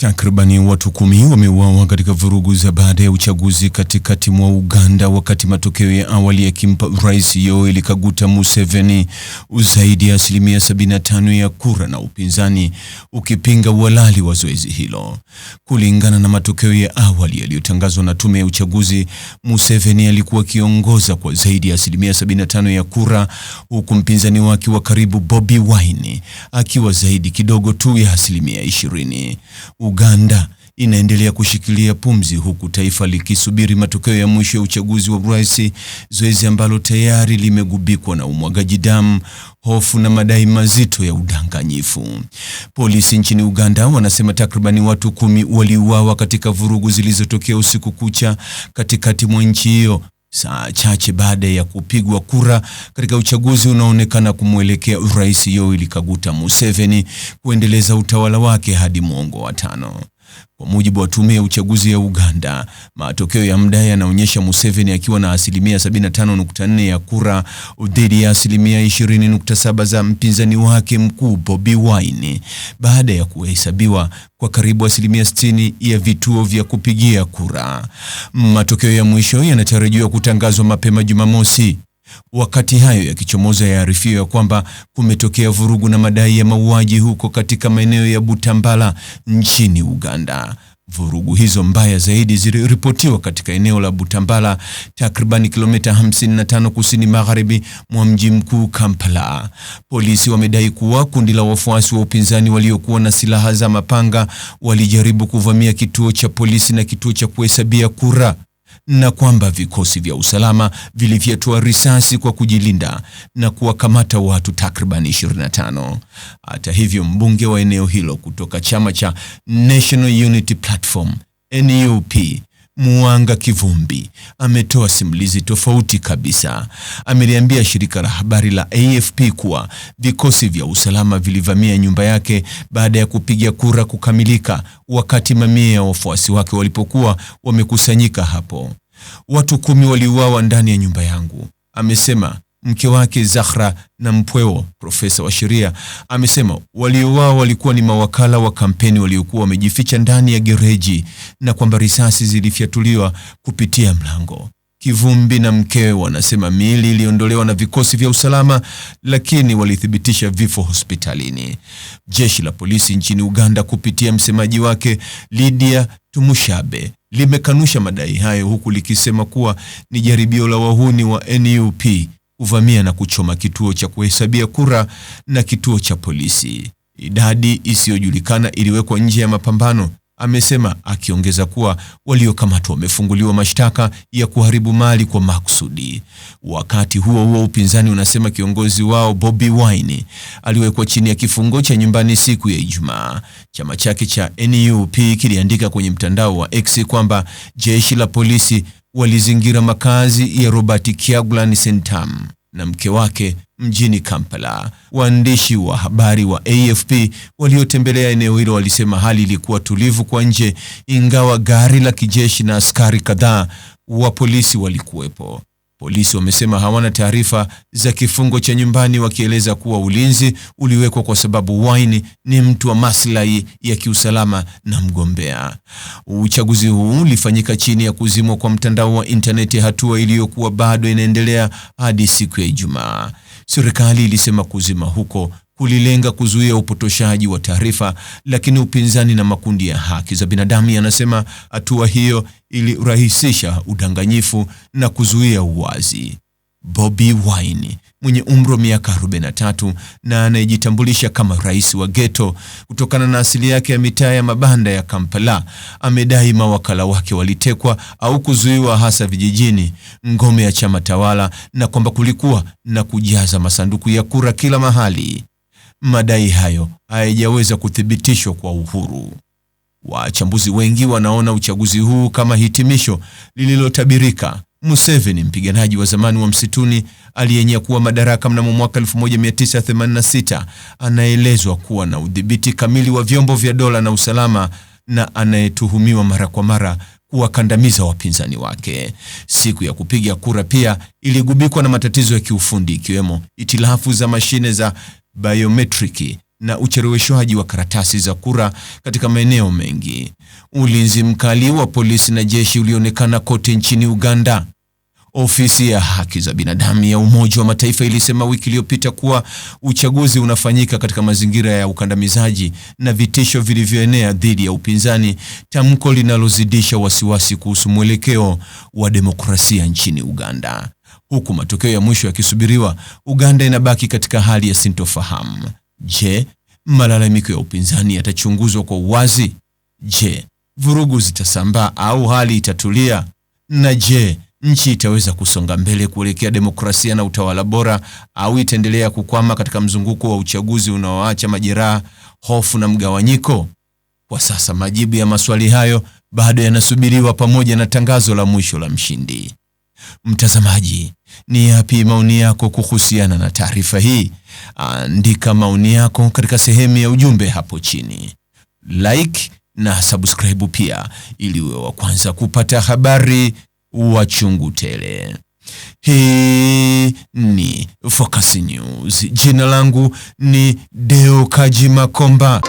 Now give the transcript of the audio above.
Takribani watu 10 wameuawa katika vurugu za baada ya uchaguzi katikati mwa Uganda, wakati matokeo ya awali yakimpa Rais Yoweri Kaguta Museveni zaidi ya 75% ya kura na upinzani ukipinga uhalali wa zoezi hilo. Kulingana na matokeo ya awali yaliyotangazwa na tume ya uchaguzi, Museveni alikuwa akiongoza kwa zaidi ya 75% ya kura, huku mpinzani wake wa karibu Bobi Wine akiwa zaidi kidogo tu ya 20%. Uganda inaendelea kushikilia pumzi huku taifa likisubiri matokeo ya mwisho ya uchaguzi wa rais, zoezi ambalo tayari limegubikwa na umwagaji damu, hofu na madai mazito ya udanganyifu. Polisi nchini Uganda wanasema takribani watu 10 waliuawa katika vurugu zilizotokea usiku kucha katikati mwa nchi hiyo, saa chache baada ya kupigwa kura katika uchaguzi unaoonekana kumwelekea Rais Yoweri Kaguta Museveni kuendeleza utawala wake hadi muongo wa 5. Kwa mujibu wa tume ya uchaguzi ya Uganda, matokeo ya muda yanaonyesha Museveni akiwa na 75.4% ya kura dhidi ya 20.7% za mpinzani wake mkuu Bobi Wine, baada ya kuhesabiwa kwa karibu 60% ya vituo vya kupigia kura. Matokeo ya mwisho yanatarajiwa kutangazwa mapema Jumamosi. Wakati hayo yakichomoza, yaarifiwa ya kwamba kumetokea vurugu na madai ya mauaji huko katika maeneo ya Butambala nchini Uganda. Vurugu hizo mbaya zaidi ziliripotiwa katika eneo la Butambala, takriban kilomita 55 kusini magharibi mwa mji mkuu Kampala. Polisi wamedai kuwa kundi la wafuasi wa upinzani waliokuwa na silaha za mapanga walijaribu kuvamia kituo cha polisi na kituo cha kuhesabia kura, na kwamba vikosi vya usalama vilifyatua risasi kwa kujilinda na kuwakamata watu takriban 25. Hata hivyo, mbunge wa eneo hilo kutoka chama cha National Unity Platform NUP, Mwanga Kivumbi, ametoa simulizi tofauti kabisa. Ameliambia shirika la habari la AFP kuwa vikosi vya usalama vilivamia nyumba yake baada ya kupiga kura kukamilika, wakati mamia ya wafuasi wake walipokuwa wamekusanyika hapo. Watu 10 waliuawa ndani ya nyumba yangu, amesema. Mke wake Zahra na Mpwewo, profesa wa sheria, amesema waliouawa walikuwa ni mawakala wa kampeni waliokuwa wamejificha ndani ya gereji na kwamba risasi zilifyatuliwa kupitia mlango. Kivumbi na mkewe wanasema miili iliondolewa na vikosi vya usalama, lakini walithibitisha vifo hospitalini. Jeshi la polisi nchini Uganda kupitia msemaji wake Lydia Tumushabe limekanusha madai hayo, huku likisema kuwa ni jaribio la wahuni wa NUP kuvamia na kuchoma kituo cha kuhesabia kura na kituo cha polisi. Idadi isiyojulikana iliwekwa nje ya mapambano, amesema, akiongeza kuwa waliokamatwa wamefunguliwa mashtaka ya kuharibu mali kwa makusudi. Wakati huo huo, upinzani unasema kiongozi wao Bobi Wine aliwekwa chini ya kifungo cha nyumbani siku ya Ijumaa. Chama chake cha NUP kiliandika kwenye mtandao wa X kwamba jeshi la polisi walizingira makazi ya Robert Kyagulanyi Ssentamu na mke wake mjini Kampala. Waandishi wa habari wa AFP waliotembelea eneo hilo walisema hali ilikuwa tulivu kwa nje, ingawa gari la kijeshi na askari kadhaa wa polisi walikuwepo. Polisi wamesema hawana taarifa za kifungo cha nyumbani, wakieleza kuwa ulinzi uliwekwa kwa sababu Wine ni mtu wa maslahi ya kiusalama na mgombea. Uchaguzi huu ulifanyika chini ya kuzimwa kwa mtandao wa interneti, hatua iliyokuwa bado inaendelea hadi siku ya Ijumaa. Serikali ilisema kuzima huko kulilenga kuzuia upotoshaji wa taarifa, lakini upinzani na makundi ya haki za binadamu yanasema hatua hiyo ilirahisisha udanganyifu na kuzuia uwazi. Bobi Wine, mwenye umri wa miaka 43 na anayejitambulisha kama rais wa ghetto kutokana na asili yake ya mitaa ya mabanda ya Kampala, amedai mawakala wake walitekwa au kuzuiwa, hasa vijijini, ngome ya chama tawala, na kwamba kulikuwa na kujaza masanduku ya kura kila mahali. Madai hayo hayajaweza kuthibitishwa kwa uhuru. Wachambuzi wengi wanaona uchaguzi huu kama hitimisho lililotabirika. Museveni, mpiganaji wa zamani wa msituni aliyenyakua madaraka mnamo mwaka 1986, anaelezwa kuwa na udhibiti kamili wa vyombo vya dola na usalama, na anayetuhumiwa mara kwa mara kuwakandamiza wapinzani wake. Siku ya kupiga kura pia iligubikwa na matatizo ya kiufundi, ikiwemo itilafu za mashine za biometriki na ucheleweshwaji wa karatasi za kura katika maeneo mengi. Ulinzi mkali wa polisi na jeshi ulionekana kote nchini Uganda. Ofisi ya haki za binadamu ya Umoja wa Mataifa ilisema wiki iliyopita kuwa uchaguzi unafanyika katika mazingira ya ukandamizaji na vitisho vilivyoenea dhidi ya upinzani, tamko linalozidisha wasiwasi kuhusu mwelekeo wa demokrasia nchini Uganda. Huku matokeo ya mwisho yakisubiriwa, Uganda inabaki katika hali ya sintofahamu. Je, malalamiko ya upinzani yatachunguzwa kwa uwazi? Je, vurugu zitasambaa au hali itatulia? Na je, nchi itaweza kusonga mbele kuelekea demokrasia na utawala bora au itaendelea kukwama katika mzunguko wa uchaguzi unaoacha majeraha, hofu na mgawanyiko? Kwa sasa majibu ya maswali hayo bado yanasubiriwa pamoja na tangazo la mwisho la mshindi. Mtazamaji, ni yapi maoni yako kuhusiana na taarifa hii? Andika maoni yako katika sehemu ya ujumbe hapo chini. Like na subscribe pia ili uwe wa kwanza kupata habari wa chungu tele. Hii ni Focus News. Jina langu ni Deo Kaji Makomba.